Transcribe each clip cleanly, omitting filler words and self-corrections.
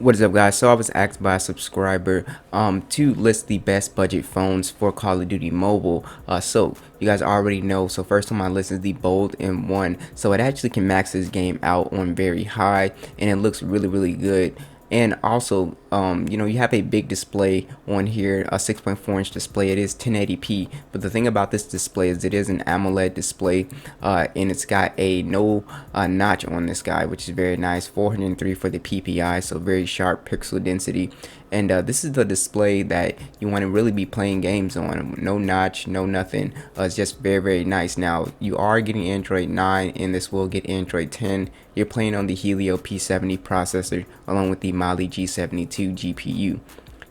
What is up, guys? So I was asked by a subscriber to list the best budget phones for Call of Duty Mobile. So you guys already know. So first on my list is the Bold M1. So it actually can max this game out on very high, and it looks really good. And also, you have a big display on here, a 6.4-inch display. It is 1080p, but the thing about this display is it is an AMOLED display, and it's got a no notch on this guy, which is very nice. 403 for the PPI, so very sharp pixel density. And this is the display that you want to really be playing games on. No notch, no nothing. It's just very nice. Now you are getting Android 9, and this will get Android 10. You're playing on the Helio P70 processor along with the Mali G72 GPU.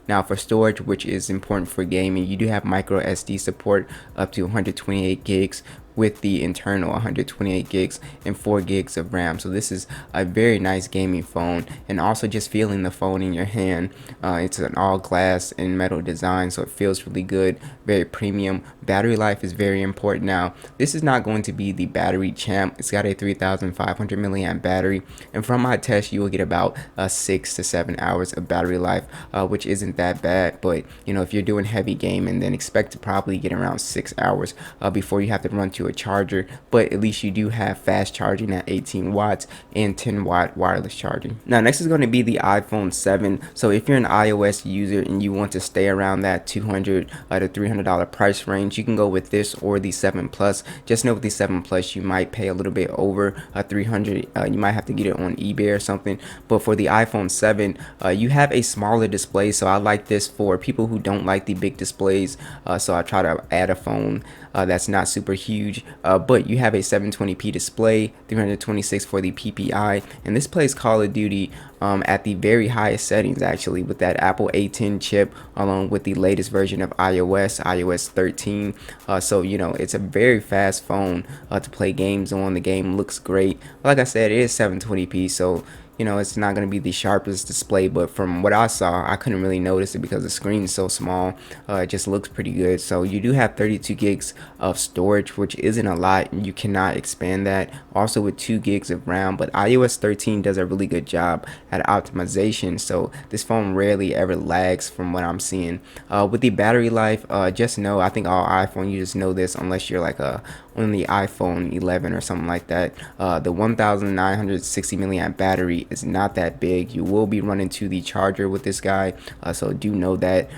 Now for storage, which is important for gaming, you do have micro SD support up to 128 gigs with the internal 128 gigs and 4 gigs of RAM. So this is a very nice gaming phone, and also just feeling the phone in your hand. It's an all glass and metal design, so it feels really good, very premium. Battery life is very important. Now this is not going to be the battery champ. It's got a 3500 milliamp battery, and from my test you will get about 6 to 7 hours of battery life, which isn't that bad. But if you're doing heavy gaming, then expect to probably get around 6 hours before you have to run to a charger. But at least you do have fast charging at 18 watts and 10-watt wireless charging. Now next is going to be the iPhone 7. So if you're an iOS user and you want to stay around that $200 to $300 price range, you can go with this or the 7 Plus. Just know with the 7 Plus you might pay a little bit over 300. You might have to get it on eBay or something. But for the iPhone 7, you have a smaller display, so I like this for people who don't like the big displays. So I try to add a phone that's not super huge, but you have a 720p display, 326 for the PPI, and this plays Call of Duty at the very highest settings, actually, with that Apple A10 chip along with the latest version of iOS 13. So it's a very fast phone to play games on. The game looks great. Like I said, it is 720p, so it's not going to be the sharpest display, but from what I saw, I couldn't really notice it because the screen is so small. It just looks pretty good. So you do have 32 gigs of storage, which isn't a lot. You cannot expand that. Also with 2 gigs of RAM, but iOS 13 does a really good job at optimization. So this phone rarely ever lags from what I'm seeing. With the battery life, just know, I think all iPhone users know this unless you're like on the iPhone 11 or something like that. The 1960 milliamp battery is not that big. You will be running to the charger with this guy, so do know that.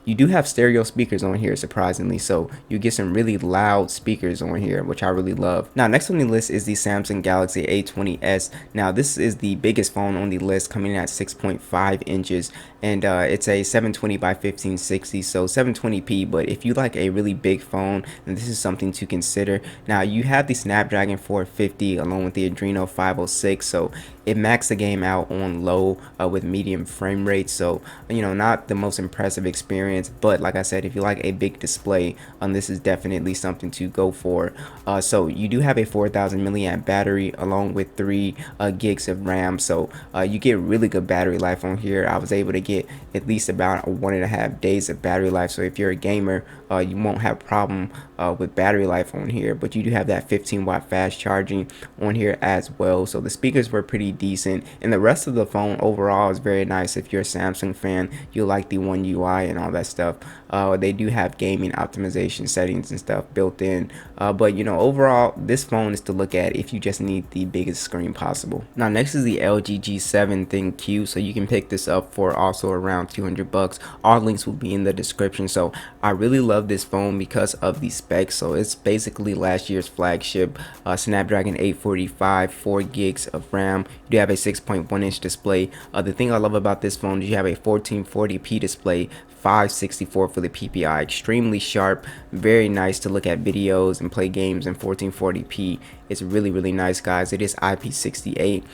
You do have stereo speakers on here, surprisingly, so you get some really loud speakers on here, which I really love. Now next on the list is the Samsung Galaxy A20s. Now this is the biggest phone on the list, coming in at 6.5 inches, and it's a 720 by 1560, so 720p. But if you like a really big phone, then this is something to consider. Now you have the Snapdragon 450 along with the Adreno 506, so it maxed the game out on low with medium frame rate, so not the most impressive experience. But like I said, if you like a big display, this is definitely something to go for. So you do have a 4000 milliamp battery along with 3 gigs of RAM, so you get really good battery life on here. I was able to get at least about 1.5 days of battery life, so if you're a gamer, you won't have a problem with battery life on here. But you do have that 15-watt fast charging on here as well, so the speakers were pretty decent, and the rest of the phone overall is very nice. If you're a Samsung fan, you'll like the One UI and all that stuff. They do have gaming optimization settings and stuff built in, but overall this phone is to look at if you just need the biggest screen possible. Now next is the LG G7 ThinQ, so you can pick this up for also around 200 bucks. All links will be in the description. So I really love this phone because of the specs. So it's basically last year's flagship, Snapdragon 845, 4 gigs of RAM. You do have a 6.1-inch display. The thing I love about this phone is you have a 1440p display, 564 for the PPI, extremely sharp, very nice to look at videos and play games in 1440p. It's really nice, guys. It is IP68,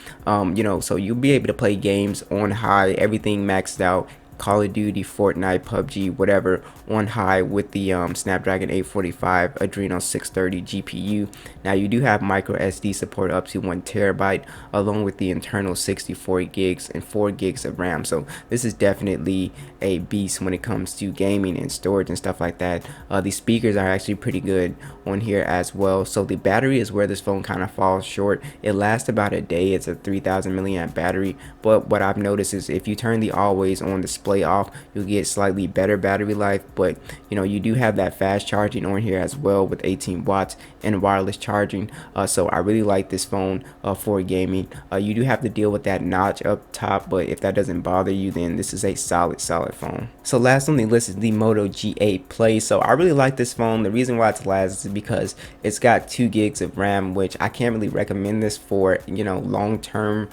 so you'll be able to play games on high, everything maxed out, Call of Duty, Fortnite, PUBG, whatever on high with the Snapdragon 845 Adreno 630 GPU. Now you do have micro SD support up to 1 TB, along with the internal 64 gigs and 4 gigs of RAM. So this is definitely a beast when it comes to gaming and storage and stuff like that. The speakers are actually pretty good on here as well. So the battery is where this phone kind of falls short. It lasts about a day. It's a 3000 milliamp battery, but what I've noticed is if you turn the always on display off, you'll get slightly better battery life. But you know, you do have that fast charging on here as well with 18 watts and wireless charging. So I really like this phone for gaming. You do have to deal with that notch up top, but if that doesn't bother you, then this is a solid phone. So last on the list is the Moto G8 Play. So I really like this phone. The reason why it's last is because it's got 2 gigs of RAM, which I can't really recommend this for, you know, long-term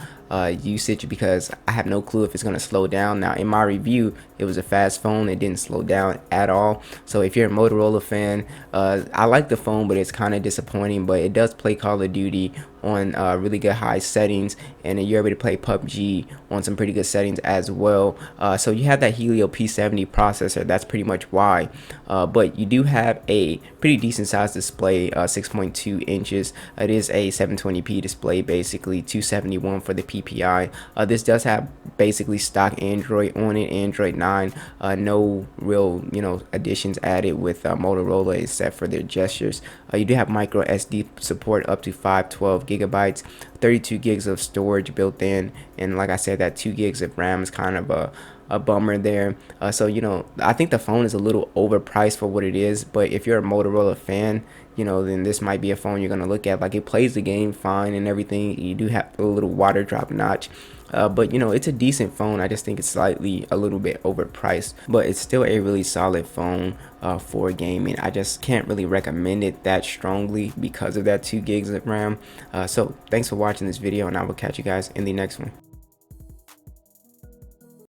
usage, because I have no clue if it's going to slow down. Now in my review, it was a fast phone. It didn't slow down at all. So if you're a Motorola fan, I like the phone, but it's kind of disappointing. But it does play Call of Duty on really good high settings, and then you're able to play PUBG on some pretty good settings as well. So you have that Helio P70 processor. That's pretty much why. But you do have a pretty decent sized display, 6.2 inches. It is a 720p display, basically 271 for the PPI. This does have basically stock Android on it, Android 9. No real, you know, additions added with Motorola except for their gestures. You do have micro SD support up to 512 gigabytes, 32 gigs of storage built in, and like I said, that 2 gigs of RAM is kind of a bummer there. So you know, I think the phone is a little overpriced for what it is, but if you're a Motorola fan, you know, then this might be a phone you're gonna look at. Like, it plays the game fine and everything. You do have a little water drop notch, but you know, it's a decent phone. I just think it's slightly a little bit overpriced, but it's still a really solid phone for gaming. I just can't really recommend it that strongly because of that 2 gigs of RAM. So thanks for watching this video, and I will catch you guys in the next one.